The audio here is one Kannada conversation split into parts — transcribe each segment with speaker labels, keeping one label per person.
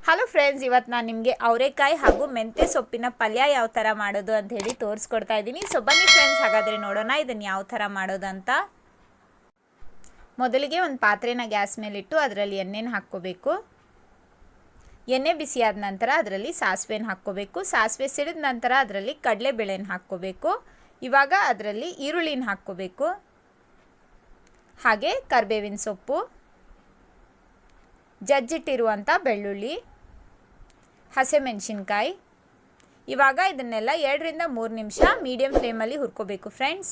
Speaker 1: ಹಲೋ ಫ್ರೆಂಡ್ಸ್, ಇವತ್ತು ನಾನು ನಿಮಗೆ ಅವರೆಕಾಯಿ ಹಾಗೂ ಮೆಂತ್ಯ ಸೊಪ್ಪಿನ ಪಲ್ಯ ಯಾವ ಥರ ಮಾಡೋದು ಅಂತ ಹೇಳಿ ತೋರಿಸ್ಕೊಡ್ತಾ ಇದ್ದೀನಿ. ಸೊ ಬನ್ನಿ ಫ್ರೆಂಡ್ಸ್, ಹಾಗಾದರೆ ನೋಡೋಣ ಇದನ್ನು ಯಾವ ಥರ ಮಾಡೋದಂತ. ಮೊದಲಿಗೆ ಒಂದು ಪಾತ್ರೆನ ಗ್ಯಾಸ್ ಮೇಲಿಟ್ಟು ಅದರಲ್ಲಿ ಎಣ್ಣೆನ ಹಾಕ್ಕೋಬೇಕು. ಎಣ್ಣೆ ಬಿಸಿಯಾದ ನಂತರ ಅದರಲ್ಲಿ ಸಾಸಿವೆನ ಹಾಕ್ಕೋಬೇಕು. ಸಾಸಿವೆ ಸಿಡಿದ ನಂತರ ಅದರಲ್ಲಿ ಕಡಲೆಬೇಳೆನ ಹಾಕ್ಕೋಬೇಕು. ಇವಾಗ ಅದರಲ್ಲಿ ಈರುಳ್ಳಿನ ಹಾಕ್ಕೋಬೇಕು, ಹಾಗೆ ಕರಿಬೇವಿನ ಸೊಪ್ಪು, ಜಜ್ಜಿಟ್ಟಿರುವಂಥ ಬೆಳ್ಳುಳ್ಳಿ, ಹಸಿಮೆಣಸಿನ್ಕಾಯಿ. ಇವಾಗ ಇದನ್ನೆಲ್ಲ 2 ರಿಂದ 3 ನಿಮಿಷ ಮೀಡಿಯಂ ಫ್ಲೇಮಲ್ಲಿ ಹುರ್ಕೋಬೇಕು ಫ್ರೆಂಡ್ಸ್.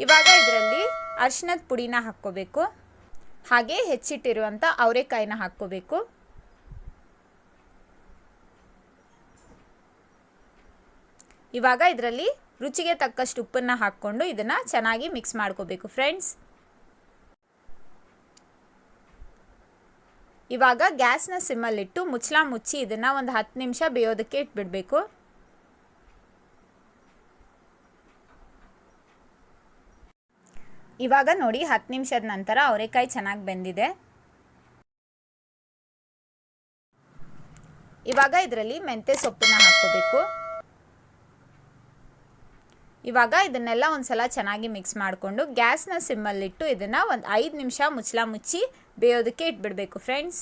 Speaker 1: ಇವಾಗ ಇದರಲ್ಲಿ ಅರಿಶಿನದ ಪುಡಿನ ಹಾಕ್ಕೋಬೇಕು, ಹಾಗೆ ಹೆಚ್ಚಿಟ್ಟಿರುವಂಥ ಅವರೆಕಾಯಿನ ಹಾಕ್ಕೋಬೇಕು. ಇವಾಗ ಇದರಲ್ಲಿ ರುಚಿಗೆ ತಕ್ಕಷ್ಟು ಉಪ್ಪನ್ನು ಹಾಕ್ಕೊಂಡು ಇದನ್ನು ಚೆನ್ನಾಗಿ ಮಿಕ್ಸ್ ಮಾಡ್ಕೋಬೇಕು ಫ್ರೆಂಡ್ಸ್. ಇವಾಗ ಗ್ಯಾಸ್ನ ಸಿಮ್ಮಲ್ಲಿಟ್ಟು ಮುಚ್ಚಳ ಮುಚ್ಚಿ ಇದನ್ನು ಒಂದು 10 ನಿಮಿಷ ಬೇಯೋದಕ್ಕೆ ಇಟ್ಬಿಡಬೇಕು. ಇವಾಗ ನೋಡಿ 10 ನಿಮಿಷದ ನಂತರ ಅವರೆಕಾಯಿ ಚೆನ್ನಾಗಿ ಬೆಂದಿದೆ. ಇವಾಗ ಇದರಲ್ಲಿ ಮೆಂತ್ಯ ಸೊಪ್ಪನ್ನ ಹಾಕ್ಕೋಬೇಕು. ಇವಾಗ ಇದನ್ನೆಲ್ಲ ಒಂದ್ಸಲ ಚೆನ್ನಾಗಿ ಮಿಕ್ಸ್ ಮಾಡಿಕೊಂಡು ಗ್ಯಾಸ್ನ ಸಿಮ್ಮಲ್ಲಿಟ್ಟು ಇದನ್ನು ಒಂದು 5 ನಿಮಿಷ ಮುಚ್ಚಳ ಮುಚ್ಚಿ ಬೇಯೋದಕ್ಕೆ ಇಟ್ಬಿಡಬೇಕು ಫ್ರೆಂಡ್ಸ್.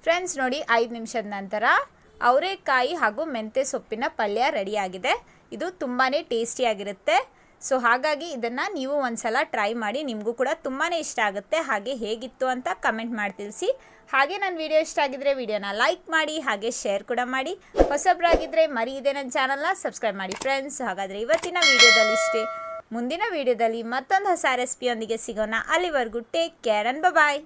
Speaker 1: ಫ್ರೆಂಡ್ಸ್ ನೋಡಿ, 5 ನಿಮಿಷದ ನಂತರ ಅವರೆಕಾಯಿ ಹಾಗೂ ಮೆಂತ್ಯ ಸೊಪ್ಪಿನ ಪಲ್ಯ ರೆಡಿಯಾಗಿದೆ. ಇದು ತುಂಬಾ ಟೇಸ್ಟಿಯಾಗಿರುತ್ತೆ. ಸೊ ಹಾಗಾಗಿ ಇದನ್ನು ನೀವು ಒಂದ್ಸಲ ಟ್ರೈ ಮಾಡಿ, ನಿಮಗೂ ಕೂಡ ತುಂಬಾ ಇಷ್ಟ ಆಗುತ್ತೆ. ಹಾಗೆ ಹೇಗಿತ್ತು ಅಂತ ಕಮೆಂಟ್ ಮಾಡಿ ತಿಳಿಸಿ. ಹಾಗೆ ನನ್ನ ವಿಡಿಯೋ ಇಷ್ಟ ಆಗಿದ್ರೆ ವಿಡಿಯೋನ ಲೈಕ್ ಮಾಡಿ, ಹಾಗೆ ಶೇರ್ ಕೂಡ ಮಾಡಿ. ಹೊಸಬ್ರಾಗಿದ್ದರೆ ಮರೀದೆ ನನ್ನ ಚಾನಲ್ನ ಸಬ್ಸ್ಕ್ರೈಬ್ ಮಾಡಿ ಫ್ರೆಂಡ್ಸ್. ಹಾಗಾದರೆ ಇವತ್ತಿನ ವಿಡಿಯೋದಲ್ಲಿ ಇಷ್ಟೇ. ಮುಂದಿನ ವಿಡಿಯೋದಲ್ಲಿ ಮತ್ತೊಂದು ಹೊಸ ರೆಸಿಪಿಯೊಂದಿಗೆ ಸಿಗೋಣ. ಅಲ್ಲಿವರೆಗೂ ಟೇಕ್ ಕೇರ್ ಅಂಡ್ ಬಾಯ್.